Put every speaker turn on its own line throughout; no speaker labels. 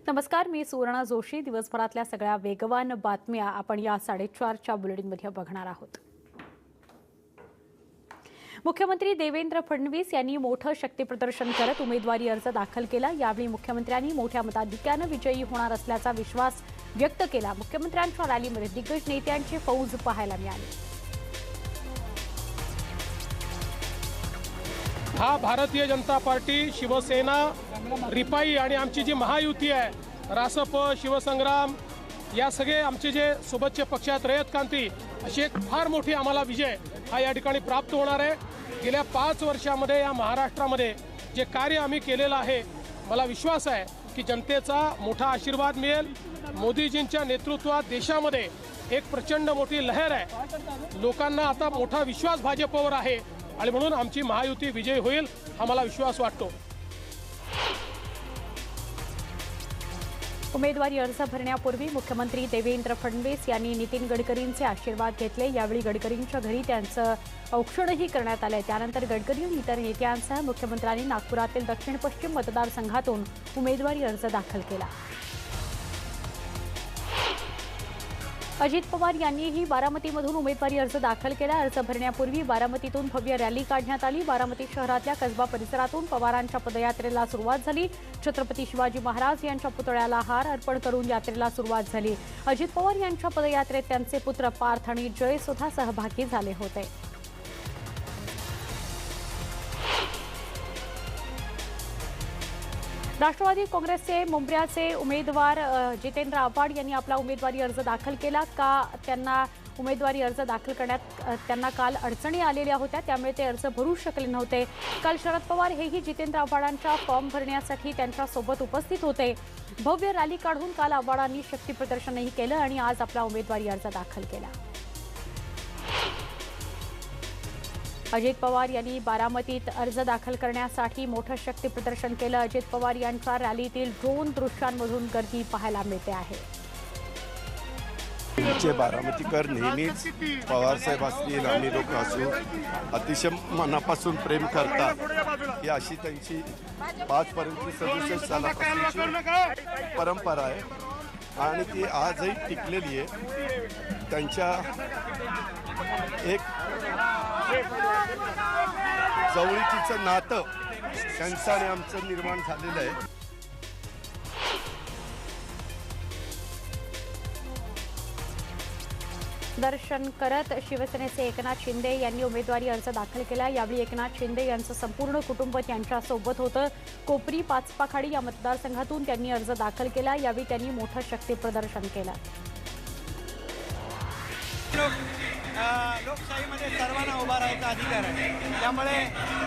नमस्कार, मी सुवर्णा जोशी। दिवसभरातल्या सगळ्या वेगवान बातम्या आपण या 4:30च्या बुलेटिनमध्ये बघणार आहोत। मुख्यमंत्री देवेंद्र फडणवीस यांनी मोठं शक्तीप्रदर्शन करत उमेदवारी अर्ज दाखल केला। यावेळी मुख्यमंत्र्यांनी मोठ्या मताधिक्याने विजयी होणार असल्याचा विश्वास व्यक्त केला। मुख्यमंत्र्यांच्या रॅलीमध्ये दिग्गज नेत्यांची फौज पाहायला मिळाली।
हा भारतीय जनता पार्टी, शिवसेना, रिपाई आणि आमची जी महायुती आहे, रासप, शिवसंग्राम, या सगळे आमचे जे सोबतचे पक्ष आहेत, रयत क्रांती, अशी एक फार मोठी आम्हाला विजय हा या ठिकाणी प्राप्त होणार आहे। गेल्या 5 वर्षामध्ये या महाराष्ट्रामध्ये जे कार्य आम्ही केलेलं आहे, मला विश्वास आहे की जनतेचा मोठा आशीर्वाद मिळेल। मोदीजींच्या नेतृत्वात देशामध्ये एक प्रचंड मोठी लहर आहे। लोकांना आता मोठा विश्वास भाजपवर आहे आणि म्हणून आमची महायुती विजय होईल हा मला विश्वास वाटतो।
उमेदवारी अर्ज भरण्यापूर्वी मुख्यमंत्री देवेंद्र फडणवीस यांनी नितीन गडकरींचे आशीर्वाद घेतले। यावेळी गडकरींच्या घरी त्यांचं औक्षणही करण्यात आले। त्यानंतर गडकरी आणि इतर नेत्यांसह मुख्यमंत्र्यांनी नागपुरातील दक्षिण पश्चिम मतदारसंघातून उमेदवारी अर्ज दाखल केला। अजित पवार यांनीही बारामतीमधून उमेदवारी अर्ज दाखल केला। अर्ज भरण्यापूर्वी बारामतीतून भव्य रॅली काढण्यात आली। बारामती शहरातल्या कसबा परिसरातून पवारांच्या पदयात्रेला सुरुवात झाली। छत्रपती शिवाजी महाराज यांच्या पुतळ्याला हार अर्पण करून यात्रेला सुरुवात झाली। अजित पवार यांच्या पदयात्रेत त्यांचे पुत्र पार्थ आणि जय सुद्धा सहभागी झाले होते। राष्ट्रवादी काँग्रेसचे मुंब्र्याचे उमेदवार जितेंद्र आव्हाड यांनी आपला उमेदवारी अर्ज दाखल केला। का त्यांना उमेदवारी अर्ज दाखल करण्यात त्यांना काल अडचणी आलेल्या होत्या, त्यामुळे ते अर्ज भरू शकले नव्हते। काल शरद पवार हेही जितेंद्र आव्हाडांच्या फॉर्म भरण्यासाठी त्यांच्यासोबत उपस्थित होते। भव्य रॅली काढून काल आव्हाडांनी शक्तीप्रदर्शनही केलं आणि आज आपला उमेदवारी अर्ज दाखल केला। अजित पवार यांनी बारामतीत अर्ज दाखल करण्यासाठी मोठं शक्तीप्रदर्शन केलं। अजित पवार यांच्या रॅलीतील ड्रोन दृश्यांमधून गर्दी पाहायला मिळते आहे।
जे बारामतीकर नेहमीच पवारसाहेब असतील, आम्ही लोक असू, अतिशय मनापासून प्रेम करतात। ही अशी त्यांची 5 पर्यंतची 67 सालापासूनची परंपरा आहे आणि ती आजही टिकलेली आहे। त्यांच्या एक जवळीकीचं नातं त्यांचं आणि आमचं निर्माण झालेलं आहे।
दर्शन करत शिवसेनेचे एकनाथ शिंदे यांनी उमेदवारी अर्ज दाखल केला। यावेळी एकनाथ शिंदे यांचं संपूर्ण कुटुंब त्यांच्यासोबत होतं। कोपरी पाचपाखाडी या मतदारसंघातून त्यांनी अर्ज दाखल केला। यावेळी त्यांनी मोठं शक्तीप्रदर्शन केलं।
लोकशाहीमध्ये सर्वांना उभा राहायचा अधिकार आहे, त्यामुळे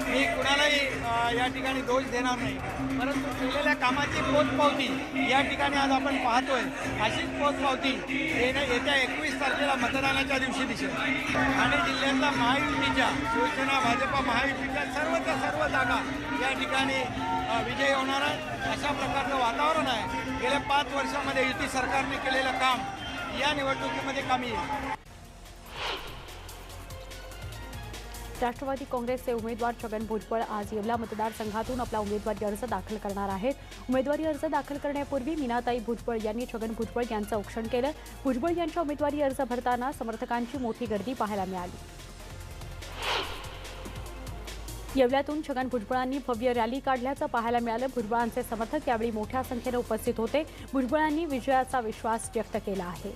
मी कुणालाही या ठिकाणी दोष देणार नाही, परंतु केलेल्या कामाची पोचपावती या ठिकाणी आज आपण पाहतोय। अशीच पोचपावती येत्या 21 तारखेला मतदानाच्या दिवशी दिसेल आणि जिल्ह्यातल्या महायुतीच्या, शिवसेना भाजपा महायुतीच्या सर्वच्या सर्व जागा या ठिकाणी विजय होणार आहे। अशा प्रकारचं वातावरण आहे। गेल्या 5 वर्षामध्ये युती सरकारने केलेलं काम या निवडणुकीमध्ये कामी येईल।
राष्ट्रवादी काँग्रेसचे उमेदवार छगन भुजबळ आज येवला मतदारसंघातून आपला उमेदवारी अर्ज दाखल करणार आहेत। उमेदवारी अर्ज दाखल करण्यापूर्वी मीनाताई भुजबळ यांनी छगन भुजबळ यांचं औक्षण केलं। भुजबळ यांच्या उमेदवारी अर्ज भरताना समर्थकांची मोठी गर्दी पाहायला मिळाली। येवल्यातून छगन भुजबळांनी भव्य रॅली काढल्याचं पाहायला मिळालं। भुजबळांचे समर्थक यावेळी मोठ्या संख्येने उपस्थित होते। भुजबळांनी विजयाचा विश्वास व्यक्त केला आहे।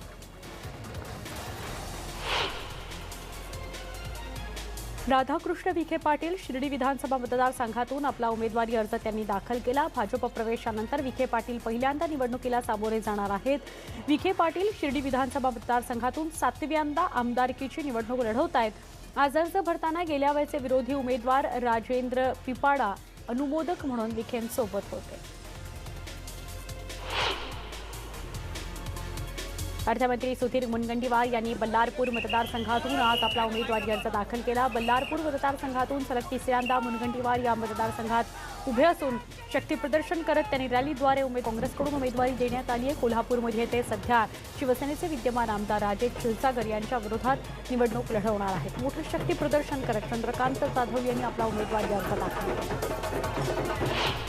राधाकृष्ण विखे पाटील शिर्डी विधानसभा मतदारसंघातून आपला उमेदवारी अर्ज त्यांनी दाखल केला। भाजप प्रवेशानंतर विखे पाटील पहिल्यांदा निवडणुकीला सामोरे जाणार आहेत। विखे पाटील शिर्डी विधानसभा मतदारसंघातून 7व्यांदा आमदारकीची निवडणूक लढवत आहेत। आज अर्ज भरताना गेल्या वेळचे विरोधी उमेदवार राजेंद्र पिपाडा अनुमोदक म्हणून विखेंसोबत होते। अर्थमंत्री सुधीर मुनगंटीवार यांनी बल्लारपूर मतदारसंघातून आज आपला उमेदवारी अर्ज दाखल केला। बल्लारपूर मतदारसंघातून सलग 3ऱ्यांदा मुनगंटीवार या मतदारसंघात उभे असून शक्तीप्रदर्शन करत त्यांनी रॅलीद्वारे काँग्रेसकडून उमेदवारी देण्यात आली आहे। कोल्हापूरमध्ये ते सध्या शिवसेनेचे विद्यमान आमदार राजेश क्षीरसागर यांच्या विरोधात निवडणूक लढवणार आहेत। मोठं शक्तीप्रदर्शन करत चंद्रकांत जाधव यांनी आपला उमेदवारी अर्ज दाखल केला।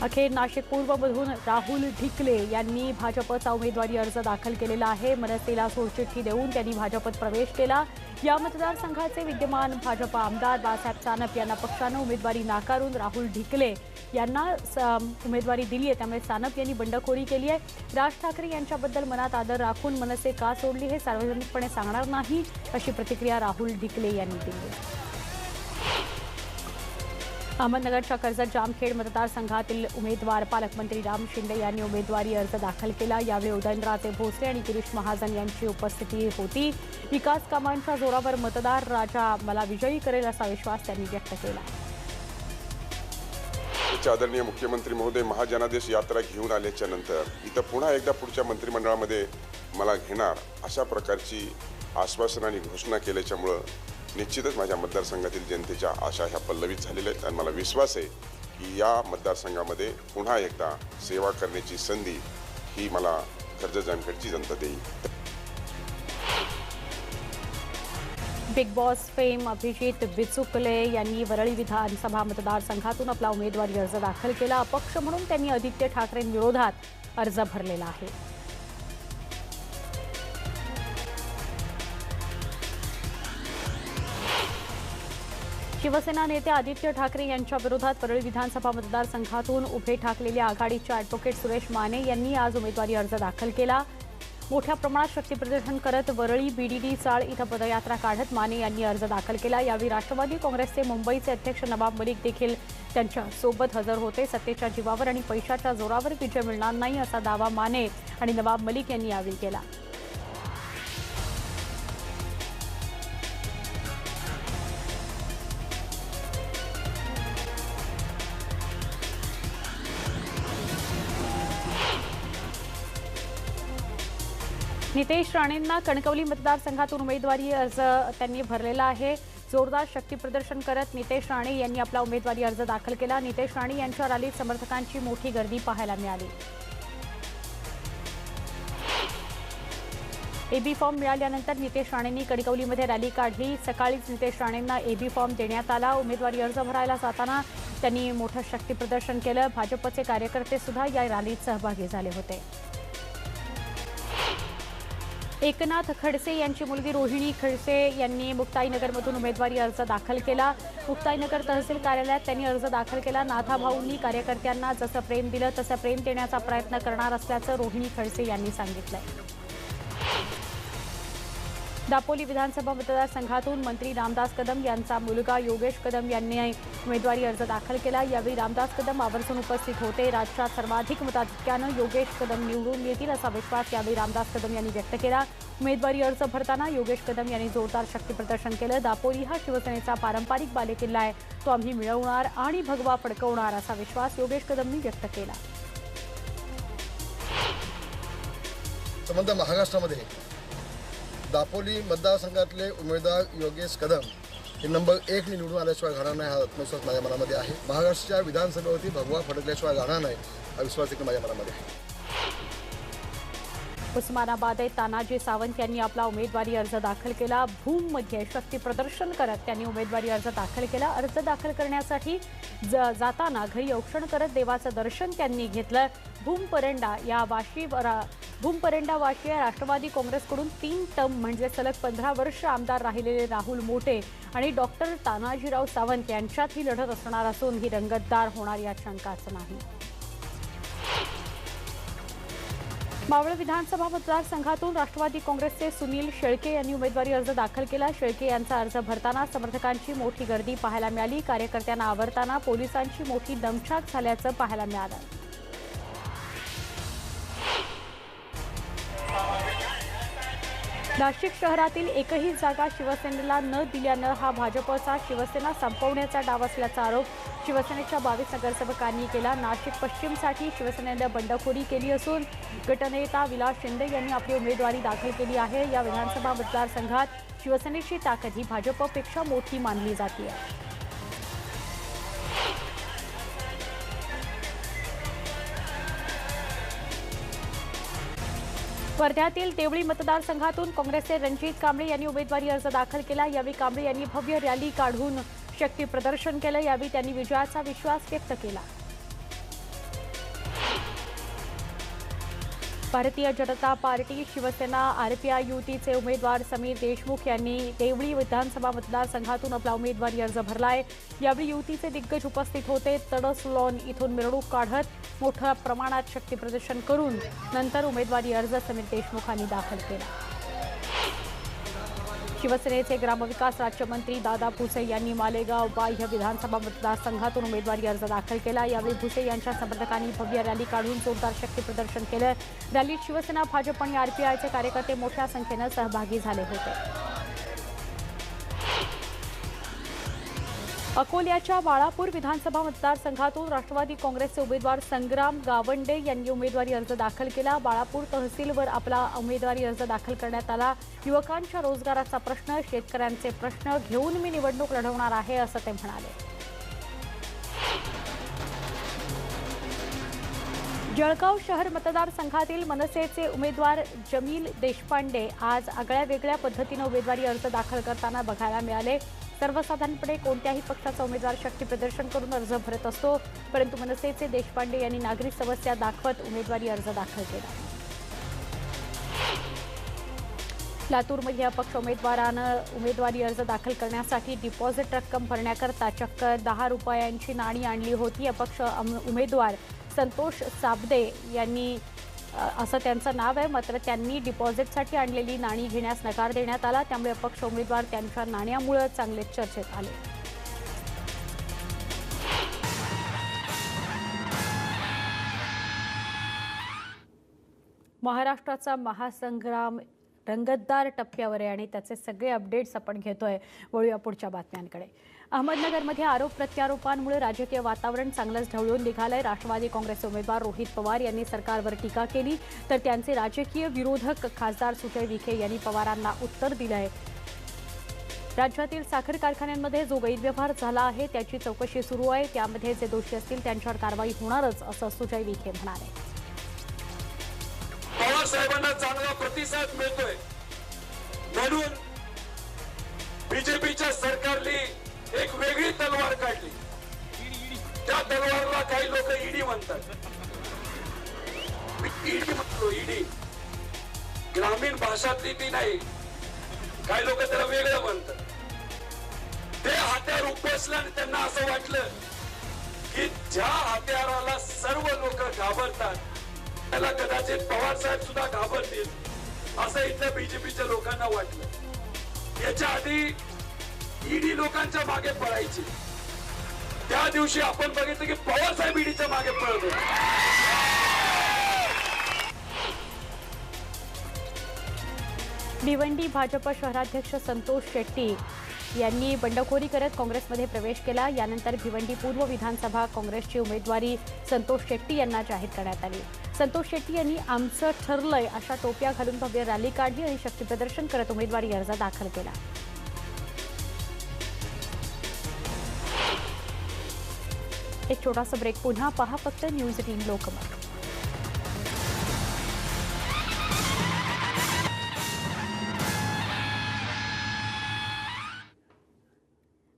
अखेर नाशिक पूर्वमधून राहुल ढिकले यांनी भाजपचा उमेदवारी अर्ज दाखल केलेला आहे। मनसेला सोडचिठ्ठी देऊन त्यांनी भाजपत प्रवेश केला। या मतदारसंघाचे विद्यमान भाजप आमदार बाळासाहेब सानप यांना पक्षानं उमेदवारी नाकारून राहुल ढिकले यांना उमेदवारी दिली आहे। त्यामुळे सानप यांनी बंडखोरी केली आहे। राज ठाकरे यांच्याबद्दल मनात आदर राखून मनसे का सोडली हे सार्वजनिकपणे सांगणार नाही, अशी प्रतिक्रिया राहुल ढिकले यांनी दिली आहे। अहमदनगरच्या कर्जत जामखेड मतदारसंघातील उमेदवार पालकमंत्री राम शिंदे यांनी उमेदवारी अर्ज दाखल केला। यावेळी उदयनराजे भोसले आणि गिरीश महाजन यांची उपस्थिती होती। विकास कामांच्या जोरावर मतदार राजा मला विजयी करेल असा विश्वास त्यांनी व्यक्त केला।
आदरणीय मुख्यमंत्री महोदय महाजनादेश यात्रा घेऊन आल्याच्या नंतर इथं पुन्हा एकदा पुढच्या मंत्रिमंडळामध्ये मला घेणार अशा प्रकारची आश्वासन आणि घोषणा केल्याच्यामुळं निश्चितच माझ्या मतदारसंघातील जनतेच्या आशा ह्या पल्लवित झालेल्या आहेत आणि मला विश्वास आहे की या मतदारसंघामध्ये पुन्हा एकदा सेवा करण्याची संधी ही मला कर्जत जामखेडची जनता देईल।
Big boss fame Abhijit Bichukale यांनी वरळी विधानसभा मतदारसंघातून आपला उमेदवारी अर्ज दाखल केला। अपक्ष म्हणून त्यांनी आदित्य ठाकरेंविरोधात अर्ज भरलेला आहे। शिवसेना नेते आदित्य ठाकरे यांच्या विरोधात वरळी विधानसभा मतदारसंघातून उभे ठाकलेले आघाडीचे ॲडव्होकेट सुरेश माने यांनी आज उमेदवारी अर्ज दाखल केला। मोठ्या प्रमाणात शक्तीप्रदर्शन करत वरळी बीडीडी चाळ इथं पदयात्रा काढत माने यांनी अर्ज दाखल केला। यावेळी राष्ट्रवादी काँग्रेसचे मुंबईचे अध्यक्ष नवाब मलिक देखील त्यांच्या सोबत हजर होते। सत्तेच्या जीवावर आणि पैशाच्या जोरावर विजय मिळणार नाही असा दावा माने आणि नवाब मलिक यांनी यावेळी केला। नितेश राणेंना कणकवली मतदारसंघातून उमेदवारी अर्ज त्यांनी भरलेला आहे। जोरदार शक्तीप्रदर्शन करत नितेश राणे यांनी आपला उमेदवारी अर्ज दाखल केला। नितेश राणे यांच्या रॅलीत समर्थकांची मोठी गर्दी पाहायला मिळाली। एबी फॉर्म मिळाल्यानंतर नितेश राणेंनी कणकवलीमध्ये रॅली काढली। सकाळीच नितेश राणेंना एबी फॉर्म देण्यात आला। उमेदवारी अर्ज भरायला जाताना त्यांनी मोठं शक्तीप्रदर्शन केलं। भाजपचे कार्यकर्ते सुद्धा या रॅलीत सहभागी झाले होते। एकनाथ खडसे यांची मुलगी रोहिणी खडसे यांनी मुक्ताईनगरमधून उमेदवारी अर्ज दाखल केला। मुक्ताईनगर तहसील कार्यालयात त्यांनी अर्ज दाखल केला। नाथाभाऊंनी कार्यकर्त्यांना जसं प्रेम दिलं तसं प्रेम देण्याचा प्रयत्न करणार असल्याचं रोहिणी खडसे यांनी सांगितलं। दापोली विधानसभा मतदारसंघातून मंत्री रामदास कदम यांचा मुलगा योगेश कदम यांनी उमेदवारी अर्ज दाखल केला। यावेळी रामदास कदम आवर्जून उपस्थित होते। राज्यात सर्वाधिक मताधिक्यानं योगेश कदम निवडून येतील असा विश्वास यावेळी रामदास कदम यांनी व्यक्त केला। उमेदवारी अर्ज भरताना योगेश कदम यांनी जोरदार शक्तीप्रदर्शन केलं। दापोली हा शिवसेनेचा पारंपरिक बालेकिल्ला आहे, तो आम्ही मिळवणार आणि भगवा फडकवणार असा विश्वास योगेश कदमनी व्यक्त केला।
संबंध महाराष्ट्रामध्ये दापोली मतदारसंघातले उमेदवार योगेश कदम हे नंबर 1 निवडून आल्याशिवाय राहणार नाही हा आत्मविश्वास माझ्या मनामध्ये आहे। महाराष्ट्राच्या विधानसभेवरती भगवा फडकल्याशिवाय राहणार नाही हा विश्वास देखील माझ्या मनामध्ये आहे।
उस्मानाबादेत तानाजी सावंत यांनी आपला उमेदवारी अर्ज दाखल केला। भूममध्ये शक्तीप्रदर्शन करत त्यांनी उमेदवारी अर्ज दाखल केला। अर्ज दाखल करण्यासाठी जाताना घरी औक्षण करत देवाचं दर्शन त्यांनी घेतलं। भूमपरंडा वाशी या राष्ट्रवादी काँग्रेसकडून 3 टर्म म्हणजे सलग 15 वर्ष आमदार राहिलेले राहुल मोटे आणि डॉक्टर तानाजीराव सावंत यांच्यात ही लढत असणार असून ही रंगतदार होणार यात शंकाच नाही। मावळ विधानसभा मतदारसंघातून राष्ट्रवादी काँग्रेसचे सुनील शेळके यांनी उमेदवारी अर्ज दाखल केला। शेळके यांचा अर्ज भरताना समर्थकांची मोठी गर्दी पाहायला मिळाली। कार्यकर्त्यांना आवरताना पोलिसांची मोठी दमछाक झाल्याचं पाहायला मिळालं। नाशिक शहरातील एकही जागा शिवसेनेला न दिल्यानं हा भाजपचा शिवसेना संपवण्याचा डाव असल्याचा आरोप शिवसेनेच्या 22 नगरसेवकांनी केला। नाशिक पश्चिमसाठी शिवसेनेनं बंडखोरी केली असून गटनेता विलास शिंदे यांनी आपली उमेदवारी दाखल केली आहे। या विधानसभा मतदारसंघात शिवसेनेची ताकद ही भाजपपेक्षा मोठी मानली जाते। वर्ध्यातील देवळी मतदारसंघातून काँग्रेसचे रणजित कांबळे यांनी उमेदवारी अर्ज दाखल केला। यावेळी कांबळे यांनी भव्य रॅली काढून शक्ती प्रदर्शन केलं। यावेळी त्यांनी विजयाचा विश्वास व्यक्त केला। भारतीय जनता पार्टी, शिवसेना, आरपीआय युतीचे उमेदवार समीर देशमुख यांनी देवळी विधानसभा मतदारसंघातून आपला उमेदवारी अर्ज भरलाय। यावेळी युतीचे दिग्गज उपस्थित होते। तडस लॉन इथून मिरवणूक काढत मोठ्या प्रमाणात शक्ती प्रदर्शन करून नंतर उमेदवारी अर्ज समीर देशमुखांनी दाखल केला। शिवसेनेचे ग्रामविकास राज्यमंत्री दादा भुसे यांनी मालेगाव बाह्य विधानसभा मतदारसंघातून उमेदवारी अर्ज दाखल केला। यावेळी भुसे यांच्या समर्थकांनी भव्य रॅली काढून जोरदार शक्ती प्रदर्शन केलं। रॅलीत शिवसेना, भाजप आणि आरपीआयचे कार्यकर्ते मोठ्या संख्येनं सहभागी झाले होते। अकोल्याच्या बाळापूर विधानसभा मतदारसंघातून राष्ट्रवादी काँग्रेसचे उमेदवार संग्राम गावंडे यांनी उमेदवारी अर्ज दाखल केला। बाळापूर तहसीलवर आपला उमेदवारी अर्ज दाखल करण्यात आला। युवकांच्या रोजगाराचा प्रश्न, शेतकऱ्यांचे प्रश्न घेऊन मी निवडणूक लढवणार आहे असं ते म्हणाले। जळगाव शहर मतदारसंघातील मनसेचे उमेदवार जमील देशपांडे आज आगळ्या वेगळ्या पद्धतीने उमेदवारी अर्ज दाखल करताना बघायला मिळाले। सर्वसाधारणपणे कोणत्याही पक्षाचा उमेदवार शक्ती प्रदर्शन करून अर्ज भरत असतो, परंतु मनसेचे देशपांडे यांनी नागरी समस्या दाखवत उमेदवारी अर्ज दाखल केला। लातूरमध्ये अपक्ष उमेदवारानं उमेदवारी अर्ज दाखल करण्यासाठी डिपॉझिट रक्कम भरण्याकरता चक्क 10 रुपयांची नाणी आणली होती। अपक्ष उमेदवार संतोष साबदे यांनी असं त्यांचं नाव आहे, मात्र त्यांनी डिपॉझिटसाठी आणलेली नाणी घेण्यास नकार देण्यात आला। त्यामुळे अपक्ष उमेदवार त्यांच्या नाण्यामुळे चांगले चर्चेत आले। महाराष्ट्राचा महासंग्राम रंगतदार टप्प्यावर आहे आणि त्याचे सगळे अपडेट्स आपण घेतोय। वळूया पुढच्या बातम्यांकडे। अहमदनगरमध्ये आरोप प्रत्यारोपांमुळे राजकीय वातावरण चांगलंच ढवळून निघालंय। राष्ट्रवादी काँग्रेसचे उमेदवार रोहित पवार यांनी सरकारवर टीका केली, तर त्यांचे राजकीय विरोधक खासदार सुजय विखे यांनी पवारांना उत्तर दिलं आहे। राज्यातील साखर कारखान्यांमध्ये जो गैरव्यवहार झाला आहे त्याची चौकशी सुरू आहे। त्यामध्ये जे दोषी असतील त्यांच्यावर कारवाई होणारच असं सुजय विखे म्हणाले।
पवार साहेबांना चांगला प्रतिसाद मिळतोय म्हणून बीजेपीच्या सरकारने एक वेगळी तलवार काढली। त्या तलवारला काही लोक ईडी म्हणतात। ईडी म्हणतो, ईडी ग्रामीण भाषातली ती नाही, काही लोक त्याला वेगळं म्हणतात। ते हत्यार उपसलं आणि त्यांना असं वाटलं की ज्या हत्याराला सर्व लोक घाबरतात त्याला कदाचित पवार साहेब सुद्धा घाबरतील असं इथल्या बीजेपीच्या लोकांना वाटलं। याच्या आधी ईडी लोकांच्या मागे पळायची, त्या दिवशी आपण बघितलं की पवार साहेब ईडीच्या मागे पळत होते।
भिवंडी भाजप शहराध्यक्ष संतोष शेट्टी यांनी बंडखोरी करत काँग्रेसमध्ये प्रवेश केला। यानंतर भिवंडी पूर्व विधानसभा काँग्रेसची उमेदवारी संतोष शेट्टी यांना जाहीर करण्यात आली। संतोष शेट्टी यांनी आमचं ठरलंय अशा टोप्या घालून भव्य रॅली काढली आणि शक्ती प्रदर्शन करत उमेदवारी अर्ज दाखल केला। एक छोटासा ब्रेक, पुन्हा पहा फक्त न्यूज 18 लोकमत।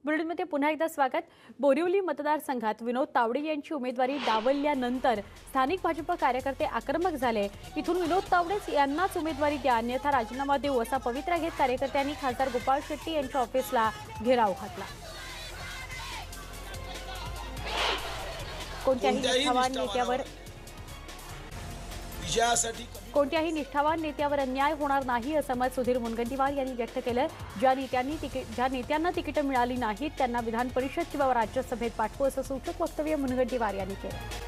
बुलेटिनमध्ये पुन्हा एकदा स्वागत। बोरिवली मतदारसंघात विनोद तावडे यांची उमेदवारी डावलल्यानंतर स्थानिक भाजप कार्यकर्ते आक्रमक झाले। इथून विनोद तावडे यांनाच उमेदवारी द्या अन्यथा राजीनामा देऊ असा पवित्रा घेत कार्यकर्त्यांनी खासदार गोपाळ शेट्टी यांच्या ऑफिसला घेराव घातला। कोणत्याही निष्ठावान नेत्यावर अन्याय होणार नाही असं मत सुधीर मुनगंटीवार यांनी व्यक्त केलं। ज्या नेत्यांना तिकीट मिळाली नाहीत त्यांना विधान परिषद किंवा राज्यसभेत पाठवू असं सूचक वक्तव्य मुनगंटीवार यांनी केलं।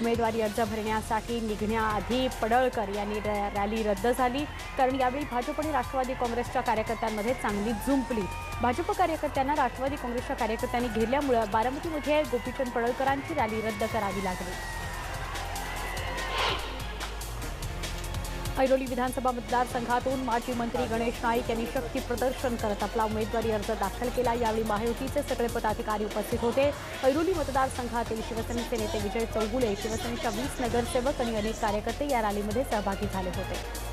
उमेदवारी अर्ज भरण्यासाठी निघण्याआधी पडळकर यांनी रॅली रद्द झाली, कारण यावेळी भाजप आणि राष्ट्रवादी काँग्रेसच्या कार्यकर्त्यांमध्ये चांगली जुंपली। भाजप कार्यकर्त्यांना राष्ट्रवादी काँग्रेसच्या कार्यकर्त्यांनी घेरल्यामुळे बारामतीमध्ये गोपीचंद पडळकरांची रॅली रद्द करावी लागली। ऐरोली विधानसभा मतदारसंघातून माजी मंत्री गणेश नाईक यांनी शक्ती प्रदर्शन करत आपला उमेदवारी अर्ज दाखल केला। यावेळी महायुतीचे सगळे पदाधिकारी उपस्थित होते। ऐरोली मतदारसंघातील शिवसेनेचे नेते विजय चौगुले, शिवसेनेच्या 20 नगरसेवक आणि अनेक कार्यकर्ते या रॅलीमध्ये सहभागी झाले होते।